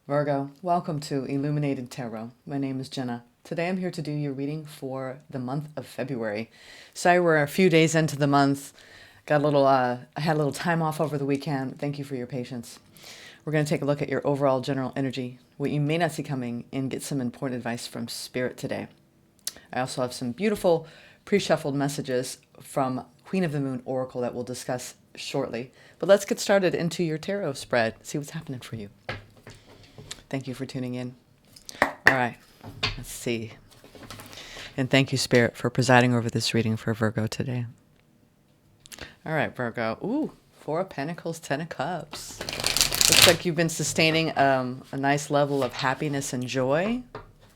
Virgo, welcome to Illuminated Tarot. My name is Jenna. Today I'm here to do your reading for the month of February. Sorry, we're a few days into the month. I had a little time off over the weekend. Thank you for your patience. We're going to take a look at your overall general energy, what you may not see coming, and get some important advice from Spirit today. I also have some beautiful pre-shuffled messages from Queen of the Moon Oracle that we'll discuss shortly. But let's get started into your tarot spread, see what's happening for you. Thank you for tuning in. All right, let's see. And thank you, Spirit, for presiding over this reading for Virgo today. All right, Virgo. Ooh, Four of Pentacles, Ten of Cups. Looks like you've been sustaining a nice level of happiness and joy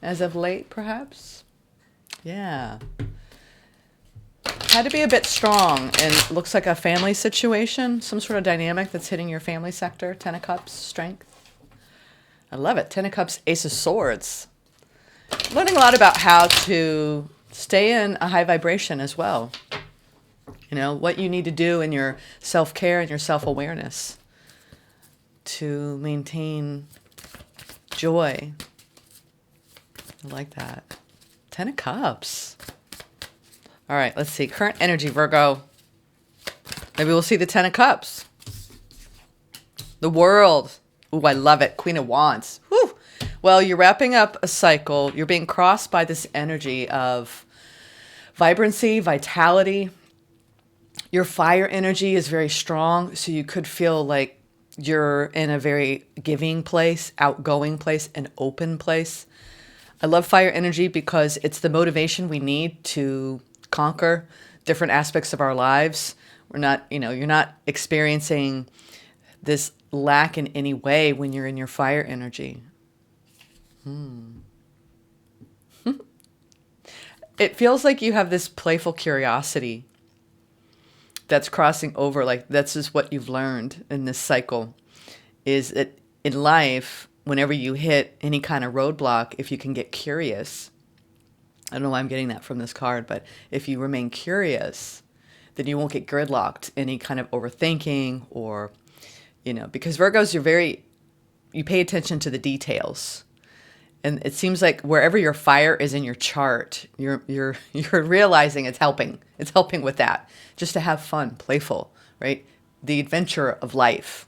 as of late, perhaps. Yeah. Had to be a bit strong, and looks like a family situation, some sort of dynamic that's hitting your family sector. Ten of Cups, strength. I love it. Ten of Cups, Ace of Swords. Learning a lot about how to stay in a high vibration as well. You know, what you need to do in your self-care and your self-awareness to maintain joy. I like that. Ten of Cups. All right, let's see. Current energy, Virgo. Maybe we'll see the Ten of Cups. The World. Ooh, I love it. Queen of Wands. Whew. Well, you're wrapping up a cycle. You're being crossed by this energy of vibrancy, vitality. Your fire energy is very strong, so you could feel like you're in a very giving place, outgoing place, an open place. I love fire energy because it's the motivation we need to conquer different aspects of our lives. We're not, you're not experiencing this lack in any way when you're in your fire energy. It feels like you have this playful curiosity that's crossing over. Like that's just what you've learned in this cycle, is that in life, whenever you hit any kind of roadblock, if you can get curious, I don't know why I'm getting that from this card, but if you remain curious, then you won't get gridlocked, any kind of overthinking or, because Virgos, you pay attention to the details. And it seems like wherever your fire is in your chart, you're realizing it's helping. It's helping with that. Just to have fun, playful, right? The adventure of life.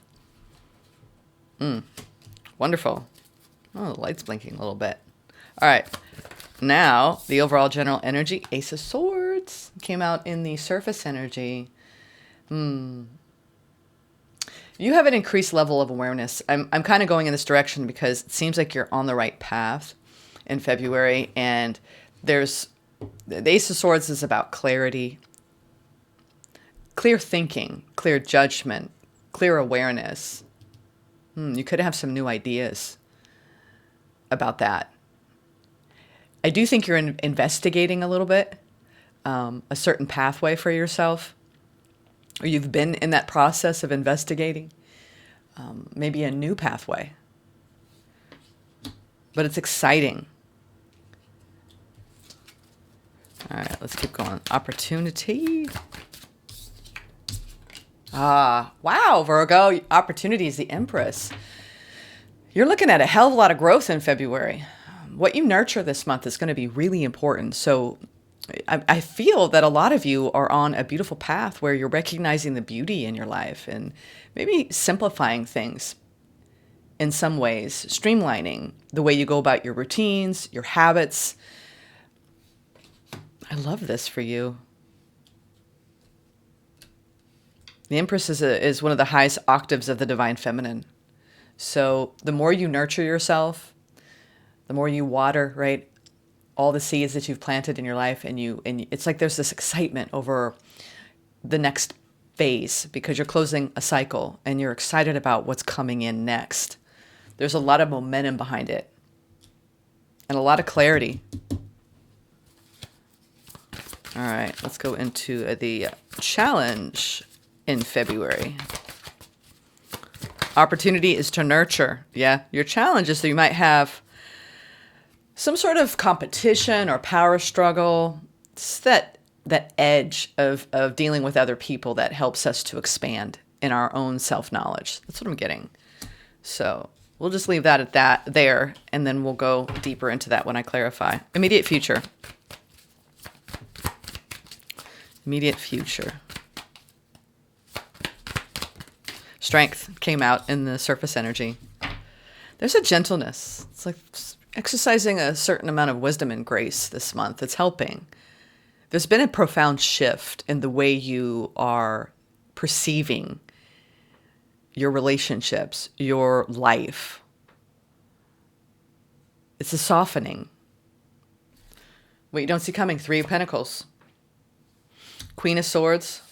Wonderful. Oh, the light's blinking a little bit. All right. Now, the overall general energy, Ace of Swords, came out in the surface energy. You have an increased level of awareness. I'm kind of going in this direction because it seems like you're on the right path in February. And the Ace of Swords is about clarity, clear thinking, clear judgment, clear awareness. You could have some new ideas about that. I do think you're investigating a little bit, a certain pathway for yourself. Or you've been in that process of investigating, maybe a new pathway. But it's exciting. All right, let's keep going. Opportunity. Wow, Virgo. Opportunity is the Empress. You're looking at a hell of a lot of growth in February. What you nurture this month is going to be really important. So I feel that a lot of you are on a beautiful path where you're recognizing the beauty in your life and maybe simplifying things in some ways, streamlining the way you go about your routines, your habits. I love this for you. The Empress is one of the highest octaves of the Divine Feminine. So the more you nurture yourself, the more you water, right? All the seeds that you've planted in your life, and it's like there's this excitement over the next phase because you're closing a cycle and you're excited about what's coming in next. There's a lot of momentum behind it and a lot of clarity. All right, let's go into the challenge in February. Opportunity is to nurture. Yeah, your challenge is that you might have some sort of competition or power struggle. It's that edge of dealing with other people that helps us to expand in our own self-knowledge. That's what I'm getting. So We'll just leave that at that there, and then we'll go deeper into that when I clarify. Immediate future. Immediate future. Strength came out in the surface energy. There's a gentleness. It's like exercising a certain amount of wisdom and grace this month. It's helping. There's been a profound shift in the way you are perceiving your relationships, your life. It's a softening. What you don't see coming, 3 of Pentacles. Queen of Swords,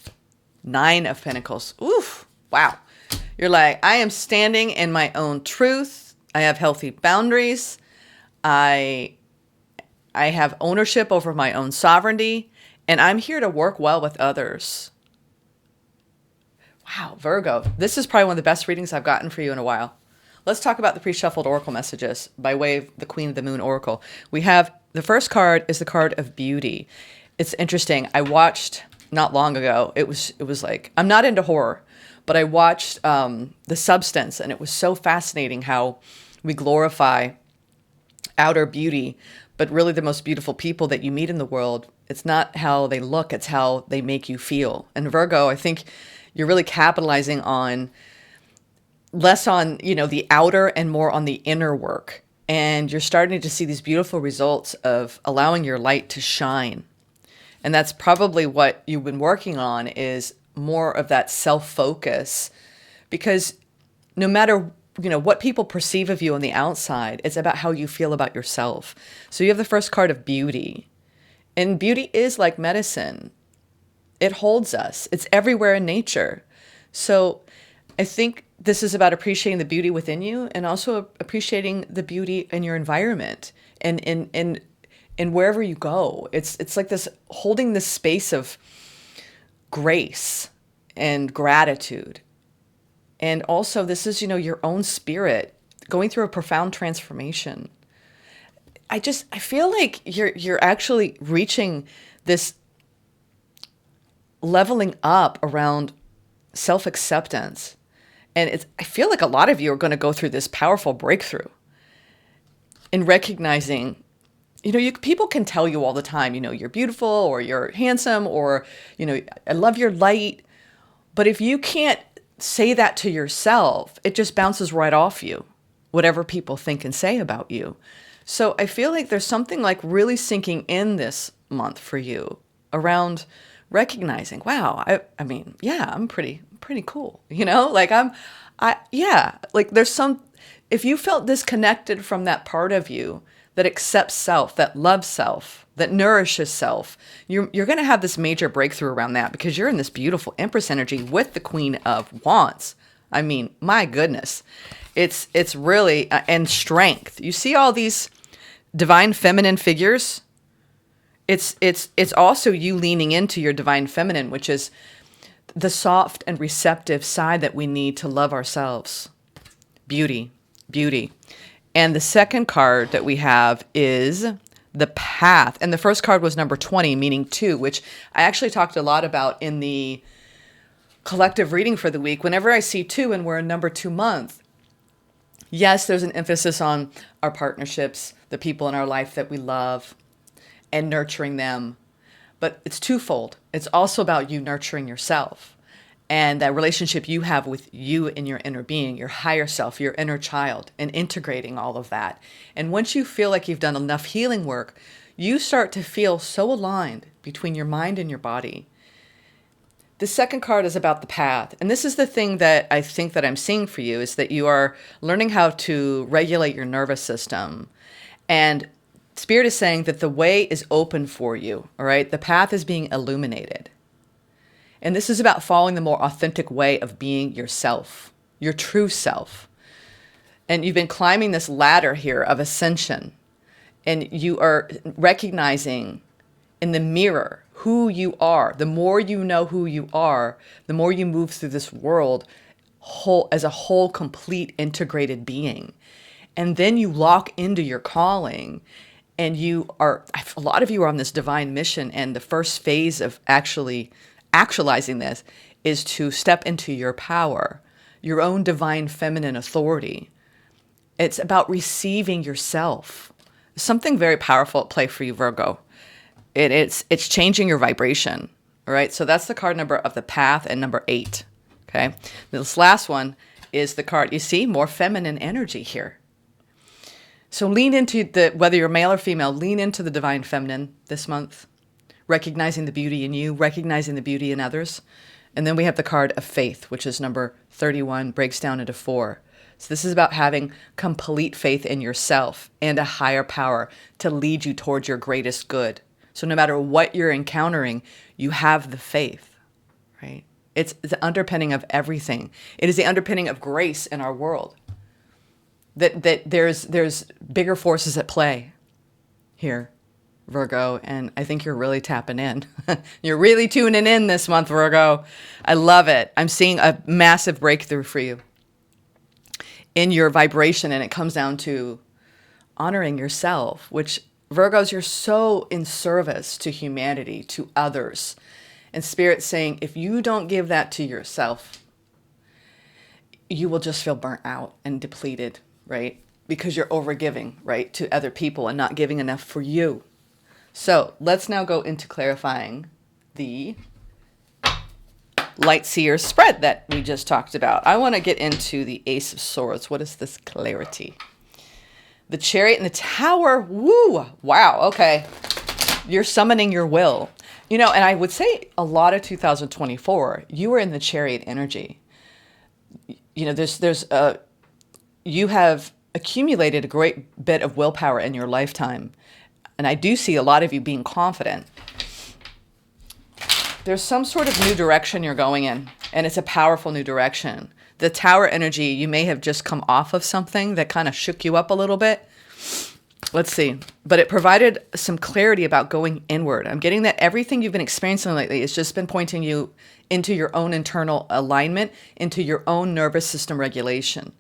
9 of Pentacles. Oof, wow. You're like, I am standing in my own truth. I have healthy boundaries. I have ownership over my own sovereignty, and I'm here to work well with others. Wow, Virgo, this is probably one of the best readings I've gotten for you in a while. Let's talk about the pre-shuffled oracle messages by way of the Queen of the Moon oracle. We have the first card is the card of beauty. It's interesting. I watched not long ago. It was like, I'm not into horror, but I watched The Substance, and it was so fascinating how we glorify outer beauty, but really the most beautiful people that you meet in the world, it's not how they look, it's how they make you feel. And Virgo, I think you're really capitalizing on less on, the outer and more on the inner work. And you're starting to see these beautiful results of allowing your light to shine. And that's probably what you've been working on, is more of that self-focus, because no matter what people perceive of you on the outside, it's about how you feel about yourself. So you have the first card of beauty. And beauty is like medicine. It holds us. It's everywhere in nature. So I think this is about appreciating the beauty within you, and also appreciating the beauty in your environment and in wherever you go. It's like this, holding this space of grace and gratitude. And also this is, your own spirit going through a profound transformation. I feel like you're actually reaching this leveling up around self-acceptance. And I feel like a lot of you are going to go through this powerful breakthrough in recognizing, people can tell you all the time, you're beautiful, or you're handsome, or, I love your light. But if you can't say that to yourself, it just bounces right off you, whatever people think and say about you. So I feel like there's something like really sinking in this month for you around recognizing, wow, I mean, yeah, I'm pretty cool. There's some, if you felt disconnected from that part of you that accepts self, that loves self, that nourishes self, you're going to have this major breakthrough around that, because you're in this beautiful Empress energy with the Queen of Wands. I mean, my goodness, it's really, and strength. You see all these divine feminine figures. It's also you leaning into your divine feminine, which is the soft and receptive side that we need to love ourselves. Beauty. And the second card that we have is the Path. And the first card was number 20, meaning 2, which I actually talked a lot about in the collective reading for the week. Whenever I see 2 and we're in number 2 month, yes, there's an emphasis on our partnerships, the people in our life that we love, and nurturing them. But it's twofold. It's also about you nurturing yourself, and that relationship you have with you and your inner being, your higher self, your inner child, and integrating all of that. And once you feel like you've done enough healing work, you start to feel so aligned between your mind and your body. The second card is about the Path. And this is the thing that I think that I'm seeing for you, is that you are learning how to regulate your nervous system. And Spirit is saying that the way is open for you, all right? The path is being illuminated. And this is about following the more authentic way of being yourself, your true self. And you've been climbing this ladder here of ascension. And you are recognizing in the mirror who you are. The more you know who you are, the more you move through this world as a whole, complete, integrated being. And then you lock into your calling. And a lot of you are on this divine mission, and the first phase of actualizing this is to step into your power, your own divine feminine authority. It's about receiving yourself. Something very powerful at play for you, Virgo. It's changing your vibration. All right. So that's the card number of the path and number 8. Okay. This last one is the card. You see more feminine energy here. So lean into whether you're male or female, lean into the divine feminine this month, recognizing the beauty in you, recognizing the beauty in others. And then we have the card of faith, which is number 31, breaks down into 4. So this is about having complete faith in yourself and a higher power to lead you towards your greatest good. So no matter what you're encountering, you have the faith, right? It's the underpinning of everything. It is the underpinning of grace in our world. That there's bigger forces at play here, Virgo, and I think you're really tapping in. You're really tuning in this month, Virgo. I love it. I'm seeing a massive breakthrough for you in your vibration, and it comes down to honoring yourself, which, Virgos, you're so in service to humanity, to others. And Spirit's saying, if you don't give that to yourself, you will just feel burnt out and depleted, right? Because you're overgiving, right, to other people and not giving enough for you. So let's now go into clarifying the Light Seer spread that we just talked about. I want to get into the Ace of Swords. What is this clarity? The Chariot and the Tower. Woo! Wow. Okay. You're summoning your will. You know, and I would say a lot of 2024, you were in the Chariot energy. You know, you have accumulated a great bit of willpower in your lifetime. And I do see a lot of you being confident. There's some sort of new direction you're going in, and it's a powerful new direction. The Tower energy, you may have just come off of something that kind of shook you up a little bit. Let's see. But it provided some clarity about going inward. I'm getting that everything you've been experiencing lately has just been pointing you into your own internal alignment, into your own nervous system regulation.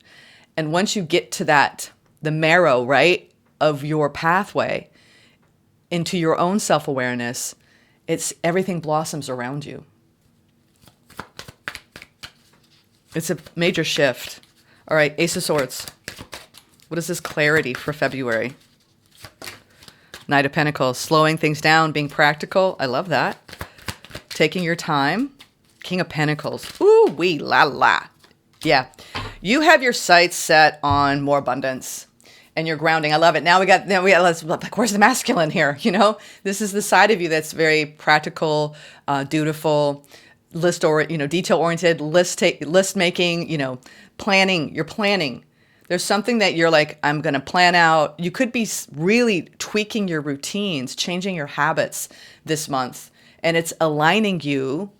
And once you get to that, the marrow, right, of your pathway into your own self-awareness, it's everything blossoms around you. It's a major shift. All right, Ace of Swords. What is this clarity for February? Knight of Pentacles, slowing things down, being practical. I love that. Taking your time. King of Pentacles. Ooh, wee, la, la. Yeah. You have your sights set on more abundance and you're grounding. I love it. Now we got, like, where's the masculine here? You know, this is the side of you that's very practical, dutiful, detail oriented, list making, planning. You're planning. There's something that you're like, I'm going to plan out. You could be really tweaking your routines, changing your habits this month. And it's aligning you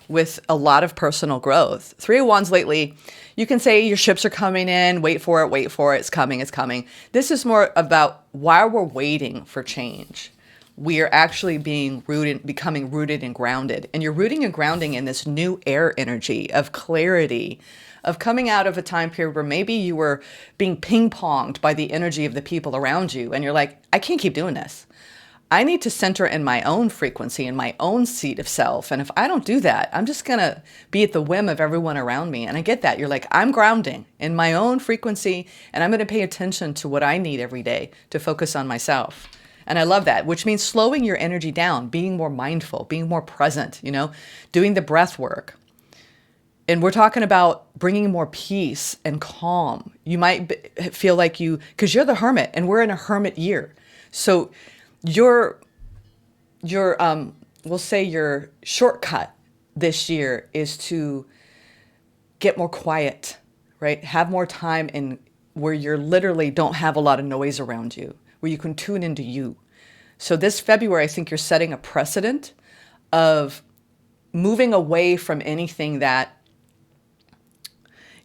with a lot of personal growth. 3 of Wands lately, you can say your ships are coming in, wait for it, it's coming. This is more about while we're waiting for change, we are actually becoming rooted and grounded. And you're rooting and grounding in this new air energy of clarity, of coming out of a time period where maybe you were being ping-ponged by the energy of the people around you. And you're like, I can't keep doing this. I need to center in my own frequency, in my own seat of self. And if I don't do that, I'm just going to be at the whim of everyone around me. And I get that. You're like, I'm grounding in my own frequency, and I'm going to pay attention to what I need every day to focus on myself. And I love that, which means slowing your energy down, being more mindful, being more present, doing the breath work. And we're talking about bringing more peace and calm. You might feel like because you're the hermit, and we're in a hermit year. So we'll say your shortcut this year is to get more quiet, right? Have more time in where you literally don't have a lot of noise around you, where you can tune into you. So this February, I think you're setting a precedent of moving away from anything that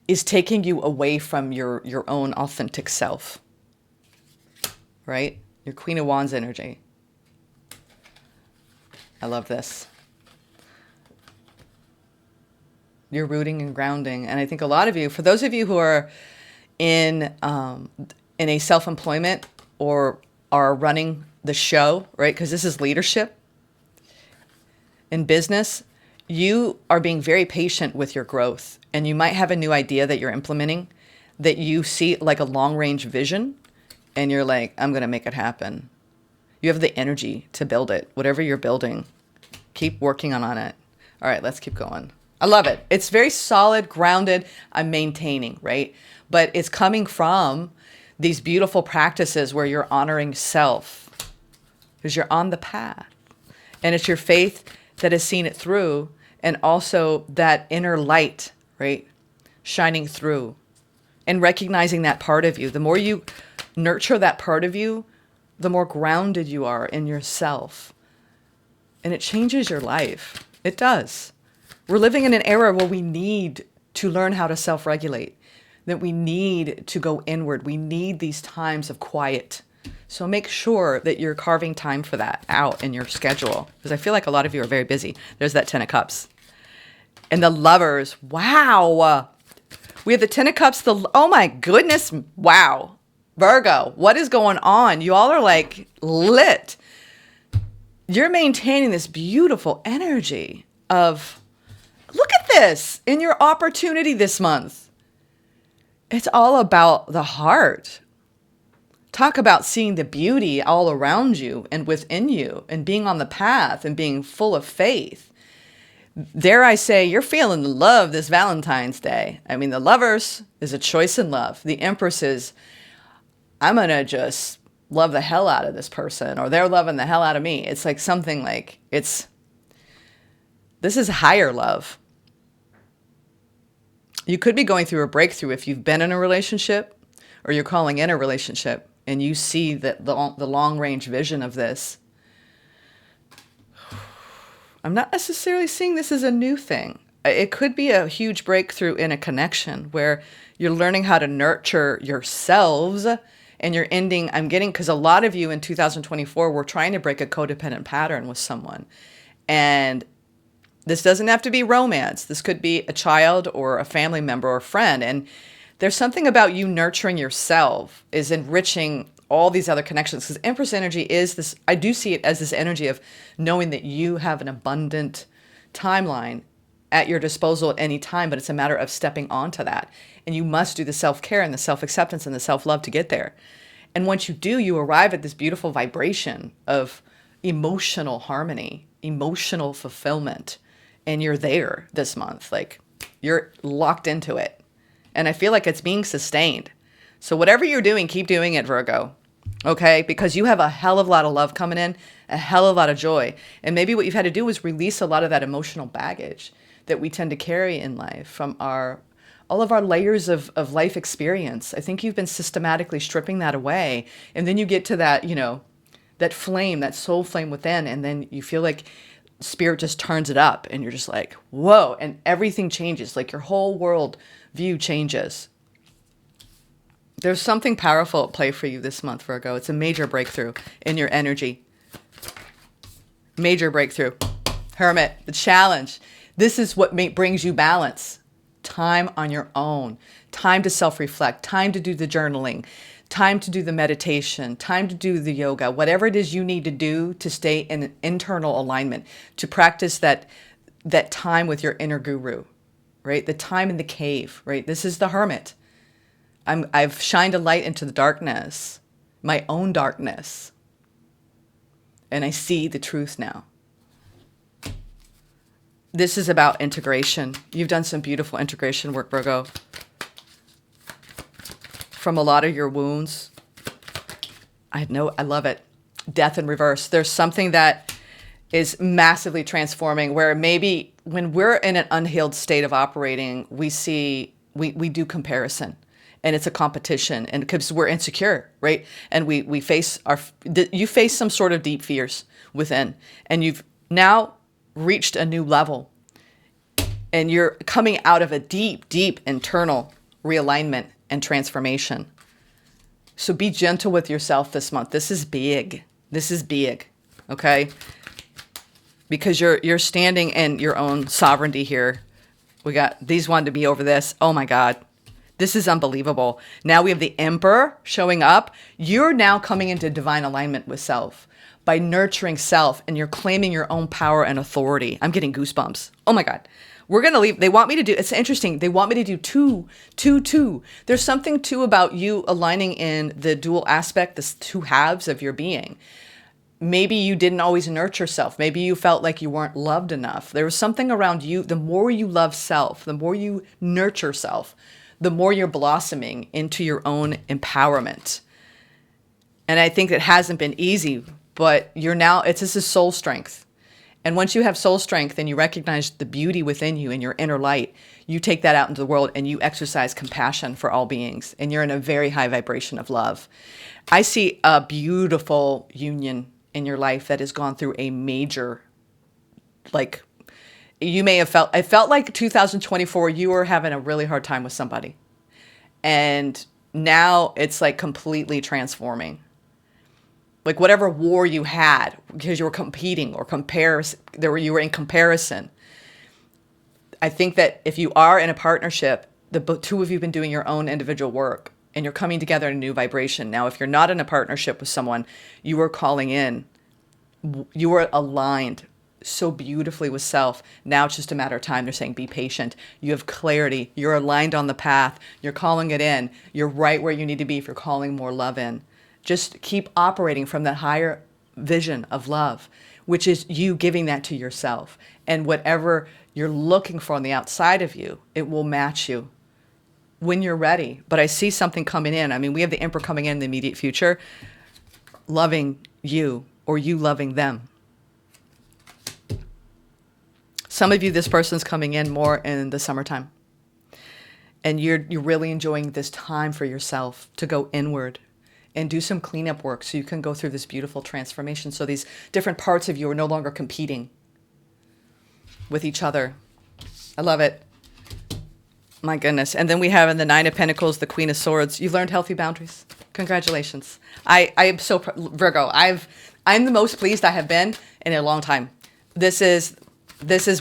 is taking you away from your own authentic self, right? Your Queen of Wands energy. I love this. You're rooting and grounding. And I think a lot of you, for those of you who are in a self-employment or are running the show, right? Because this is leadership in business, you are being very patient with your growth. And you might have a new idea that you're implementing. that you see like a long range vision and you're like, I'm going to make it happen. You have the energy to build it. Whatever you're building, keep working on it. All right, let's keep going. I love it. It's very solid, grounded. I'm maintaining, right? But it's coming from these beautiful practices where you're honoring self because you're on the path. And it's your faith that has seen it through, and also that inner light, right? Shining through and recognizing that part of you. The more you nurture that part of you, the more grounded you are in yourself. And it changes your life. It does. We're living in an era where we need to learn how to self-regulate, that we need to go inward. We need these times of quiet. So make sure that you're carving time for that out in your schedule, because I feel like a lot of you are very busy. There's that 10 of Cups. And the Lovers, wow. We have the 10 of Cups, oh my goodness, wow. Virgo, what is going on? You all are like lit. You're maintaining this beautiful energy of, look at this in your opportunity this month. It's all about the heart. Talk about seeing the beauty all around you and within you and being on the path and being full of faith. Dare I say, you're feeling the love this Valentine's Day. I mean, the Lovers is a choice in love. The Empress is, I'm going to just love the hell out of this person, or they're loving the hell out of me. It's like something like, this is higher love. You could be going through a breakthrough if you've been in a relationship or you're calling in a relationship and you see that the long range vision of this. I'm not necessarily seeing this as a new thing. It could be a huge breakthrough in a connection where you're learning how to nurture yourselves, and you're ending, because a lot of you in 2024 were trying to break a codependent pattern with someone. And this doesn't have to be romance. This could be a child or a family member or a friend. And there's something about you nurturing yourself is enriching all these other connections. Because Empress energy is this, I do see it as this energy of knowing that you have an abundant timeline at your disposal at any time, but it's a matter of stepping onto that. And you must do the self-care and the self-acceptance and the self-love to get there. And once you do, you arrive at this beautiful vibration of emotional harmony, emotional fulfillment. And you're there this month. Like, you're locked into it. And I feel like it's being sustained. So whatever you're doing, keep doing it, Virgo. Okay? Because you have a hell of a lot of love coming in, a hell of a lot of joy. And maybe what you've had to do is release a lot of that emotional baggage that we tend to carry in life from all of our layers of life experience. I think you've been systematically stripping that away. And then you get to that, that flame, that soul flame within. And then you feel like Spirit just turns it up and you're just like, whoa. And everything changes. Like your whole world view changes. There's something powerful at play for you this month, Virgo. It's a major breakthrough in your energy. Major breakthrough. Hermit, the challenge. This is what brings you balance. Time on your own. Time to self-reflect. Time to do the journaling. Time to do the meditation. Time to do the yoga. Whatever it is you need to do to stay in an internal alignment. To practice that time with your inner guru. Right? The time in the cave. Right? This is the hermit. I've shined a light into the darkness. My own darkness. And I see the truth now. This is about integration. You've done some beautiful integration work, Virgo. From a lot of your wounds. I love it. Death in reverse. There's something that is massively transforming where maybe when we're in an unhealed state of operating, we do comparison. And it's a competition, and because we're insecure, right? And we face you face some sort of deep fears within, and you've now reached a new level, and you're coming out of a deep, deep internal realignment and transformation. So be gentle with yourself this month. This is big. This is big, okay? Because you're standing in your own sovereignty here. We got these one to be over this. Oh my God. This is unbelievable. Now we have the Emperor showing up. You're now coming into divine alignment with self by nurturing self, and you're claiming your own power and authority. I'm getting goosebumps. Oh my God. We're going to leave. They want me to do, it's interesting. They want me to do two. There's something too about you aligning in the dual aspect, the two halves of your being. Maybe you didn't always nurture self. Maybe you felt like you weren't loved enough. There was something around you. The more you love self, the more you nurture self, the more you're blossoming into your own empowerment. And I think it hasn't been easy, but this is soul strength. And once you have soul strength and you recognize the beauty within you and your inner light, you take that out into the world and you exercise compassion for all beings. And you're in a very high vibration of love. I see a beautiful union in your life that has gone through a major, like, you may have felt, I felt like 2024, you were having a really hard time with somebody. And now it's like completely transforming. Like whatever war you had because you were competing or you were in comparison. I think that if you are in a partnership, the two of you have been doing your own individual work and you're coming together in a new vibration. Now, if you're not in a partnership with someone, you are calling in, you are aligned so beautifully with self. Now it's just a matter of time. They're saying, be patient. You have clarity. You're aligned on the path. You're calling it in. You're right where you need to be if you're calling more love in. Just keep operating from that higher vision of love, which is you giving that to yourself. And whatever you're looking for on the outside of you, it will match you when you're ready. But I see something coming in. I mean, we have the Emperor coming in the immediate future, loving you or you loving them. Some of you, this person's coming in more in the summertime. And you're really enjoying this time for yourself to go inward and do some cleanup work so you can go through this beautiful transformation. So these different parts of you are no longer competing with each other. I love it. My goodness. And then we have in the Nine of Pentacles, the Queen of Swords. You learned healthy boundaries. Congratulations. I am so, Virgo, I'm the most pleased I have been in a long time. This is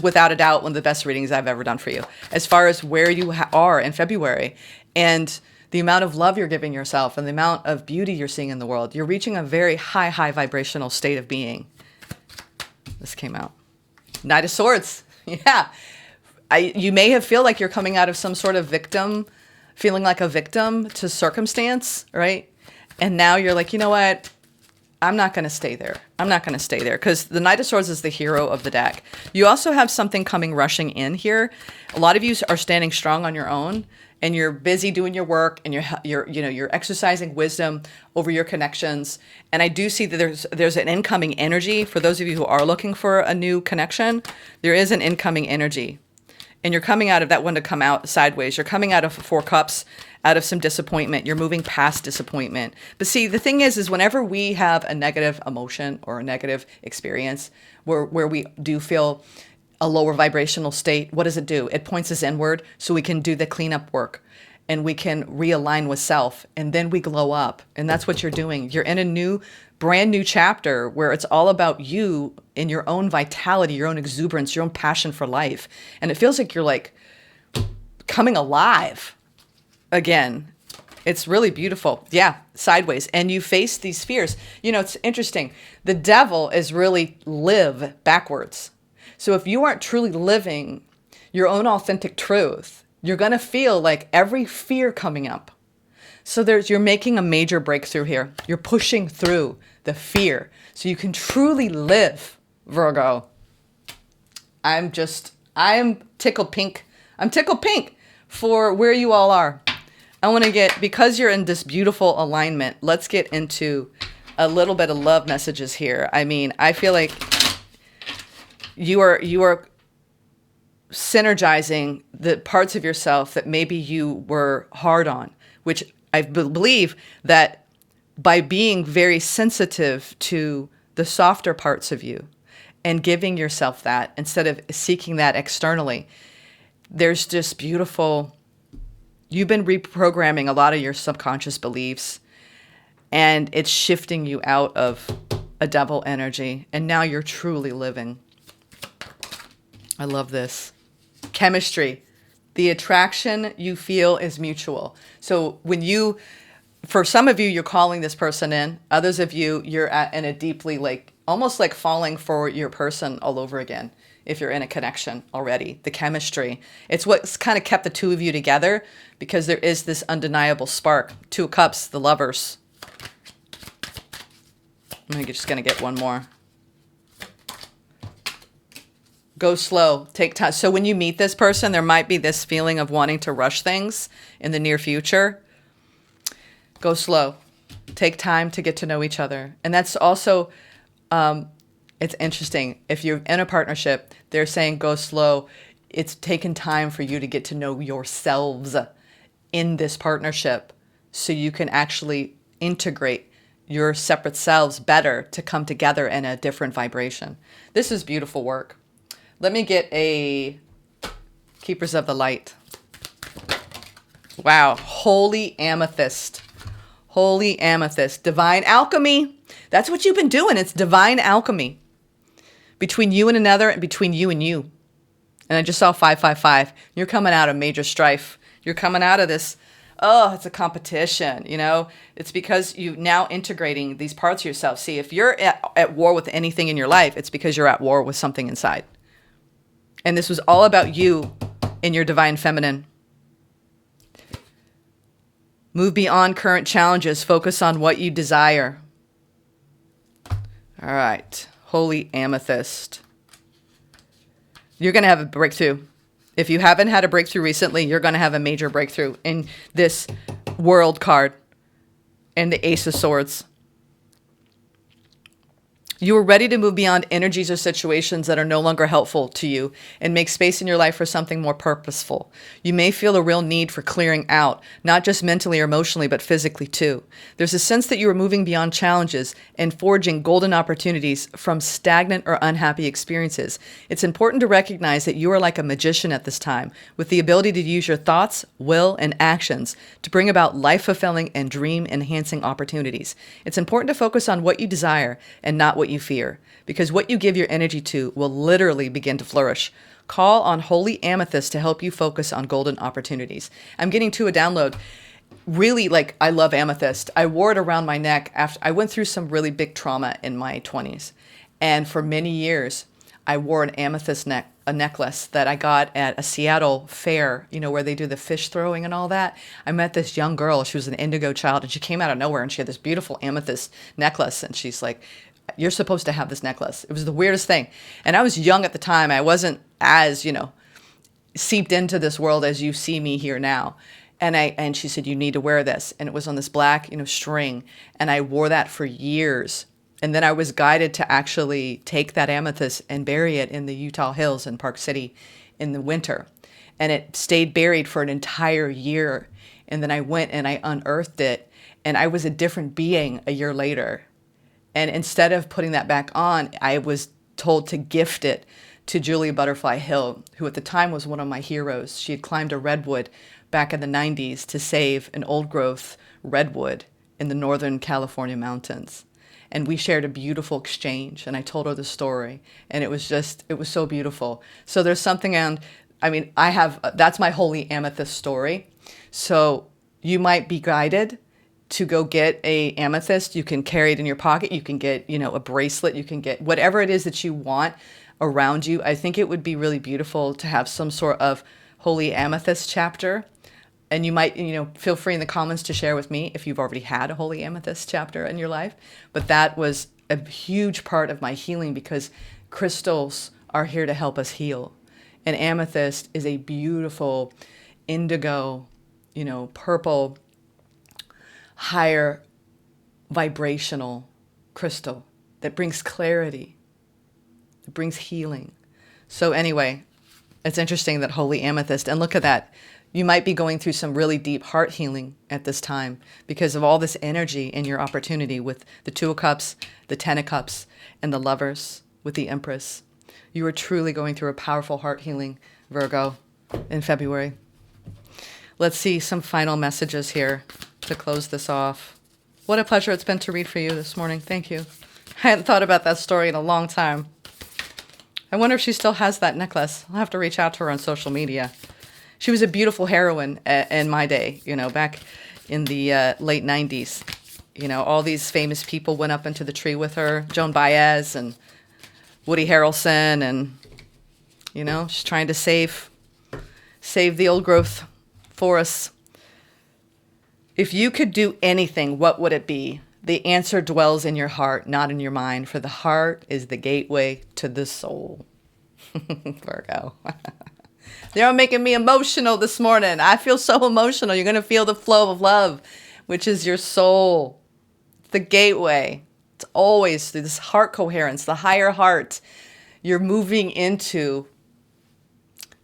without a doubt one of the best readings I've ever done for you. As far as where you are in February and the amount of love you're giving yourself and the amount of beauty you're seeing in the world, you're reaching a very high, high vibrational state of being. This came out. Knight of Swords. Yeah. You may have feel like you're coming out of some sort of victim, feeling like a victim to circumstance, right? And now you're like, you know what? I'm not going to stay there. I'm not going to stay there because the Knight of Swords is the hero of the deck. You also have something coming rushing in here. A lot of you are standing strong on your own and you're busy doing your work and you're exercising wisdom over your connections. And I do see that there's an incoming energy for those of you who are looking for a new connection. There is an incoming energy. And you're coming out of that one to come out sideways. You're coming out of Four Cups, out of some disappointment. You're moving past disappointment. But see, the thing is whenever we have a negative emotion or a negative experience where we do feel a lower vibrational state, what does it do? It points us inward so we can do the cleanup work and we can realign with self and then we glow up. And that's what you're doing. You're in a brand new chapter where it's all about you in your own vitality, your own exuberance, your own passion for life. And it feels like you're like coming alive again. It's really beautiful. Yeah, sideways. And you face these fears. You know, it's interesting. The devil is really live backwards. So if you aren't truly living your own authentic truth, you're going to feel like every fear coming up. So you're making a major breakthrough here. You're pushing through the fear so you can truly live, Virgo. I'm tickled pink. I'm tickled pink for where you all are. I want to because you're in this beautiful alignment, let's get into a little bit of love messages here. I mean, I feel like you are synergizing the parts of yourself that maybe you were hard on, which I believe that by being very sensitive to the softer parts of you and giving yourself that instead of seeking that externally, there's just beautiful, you've been reprogramming a lot of your subconscious beliefs and it's shifting you out of a devil energy. And now you're truly living. I love this. Chemistry. The attraction you feel is mutual. So for some of you, you're calling this person in. Others of you, you're in a deeply almost like falling for your person all over again. if you're in a connection already, the chemistry. It's what's kind of kept the two of you together, because there is this undeniable spark. Two of Cups, the Lovers. I'm just going to get one more. Go slow, take time. So when you meet this person, there might be this feeling of wanting to rush things in the near future. Go slow. Take time to get to know each other. And that's also, it's interesting. If you're in a partnership, they're saying go slow. It's taken time for you to get to know yourselves in this partnership so you can actually integrate your separate selves better to come together in a different vibration. This is beautiful work. Let me get a Keepers of the Light. Wow. Holy Amethyst. Holy Amethyst. Divine alchemy. That's what you've been doing. It's divine alchemy. Between you and another, and between you and you. And I just saw 555. You're coming out of major strife. You're coming out of this, oh, it's a competition, you know? It's because you're now integrating these parts of yourself. See, if you're at war with anything in your life, it's because you're at war with something inside. And this was all about you in your divine feminine. Move beyond current challenges. Focus on what you desire. All right. Holy Amethyst. You're going to have a breakthrough. If you haven't had a breakthrough recently, you're going to have a major breakthrough in this World card and the Ace of Swords. You are ready to move beyond energies or situations that are no longer helpful to you and make space in your life for something more purposeful. You may feel a real need for clearing out, not just mentally or emotionally, but physically too. There's a sense that you are moving beyond challenges and forging golden opportunities from stagnant or unhappy experiences. It's important to recognize that you are like a magician at this time, with the ability to use your thoughts, will, and actions to bring about life-fulfilling and dream-enhancing opportunities. It's important to focus on what you desire and not what you fear, because what you give your energy to will literally begin to flourish. Call on Holy Amethyst to help you focus on golden opportunities. I'm getting to a download. Really, like, I love amethyst. I wore it around my neck after I went through some really big trauma in my 20s. And for many years, I wore an amethyst necklace that I got at a Seattle fair, you know, where they do the fish throwing and all that. I met this young girl. She was an indigo child, and she came out of nowhere, and she had this beautiful amethyst necklace. And she's like, you're supposed to have this necklace. It was the weirdest thing. And I was young at the time. I wasn't as, you know, seeped into this world as you see me here now. And she said, you need to wear this. And it was on this black, you know, string. And I wore that for years. And then I was guided to actually take that amethyst and bury it in the Utah Hills in Park City in the winter. And it stayed buried for an entire year. And then I went and I unearthed it. And I was a different being a year later. And instead of putting that back on, I was told to gift it to Julia Butterfly Hill, who at the time was one of my heroes. She had climbed a redwood back in the 90s to save an old growth redwood in the Northern California mountains. And we shared a beautiful exchange, and I told her the story, and it was so beautiful. So there's something, and I mean, that's my Holy Amethyst story. So you might be guided to go get a amethyst. You can carry it in your pocket. You can get, you know, a bracelet. You can get whatever it is that you want around you. I think it would be really beautiful to have some sort of Holy Amethyst chapter. And you might, you know, feel free in the comments to share with me if you've already had a Holy Amethyst chapter in your life. But that was a huge part of my healing, because crystals are here to help us heal. And amethyst is a beautiful indigo, you know, purple, higher vibrational crystal that brings clarity, that brings healing. So anyway, it's interesting that Holy Amethyst, and look at that. You might be going through some really deep heart healing at this time because of all this energy in your opportunity with the Two of Cups, the Ten of Cups, and the Lovers with the Empress. You are truly going through a powerful heart healing, Virgo, in February. Let's see some final messages here to close this off. What a pleasure it's been to read for you this morning. Thank you. I hadn't thought about that story in a long time. I wonder if she still has that necklace. I'll have to reach out to her on social media. She was a beautiful heroine in my day, you know, back in the late 90s. You know, all these famous people went up into the tree with her. Joan Baez and Woody Harrelson and You know, she's trying to save the old growth for us. If you could do anything, what would it be? The answer dwells in your heart, not in your mind, for the heart is the gateway to the soul. Virgo. They're making me emotional this morning. I feel so emotional. You're going to feel the flow of love, which is your soul. It's the gateway. It's always through this heart coherence, the higher heart. You're moving into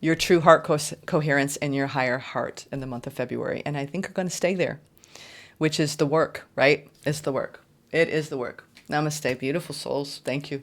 your true heart coherence and your higher heart in the month of February. And I think you're going to stay there, which is the work, right? It's the work. It is the work. Namaste, beautiful souls. Thank you.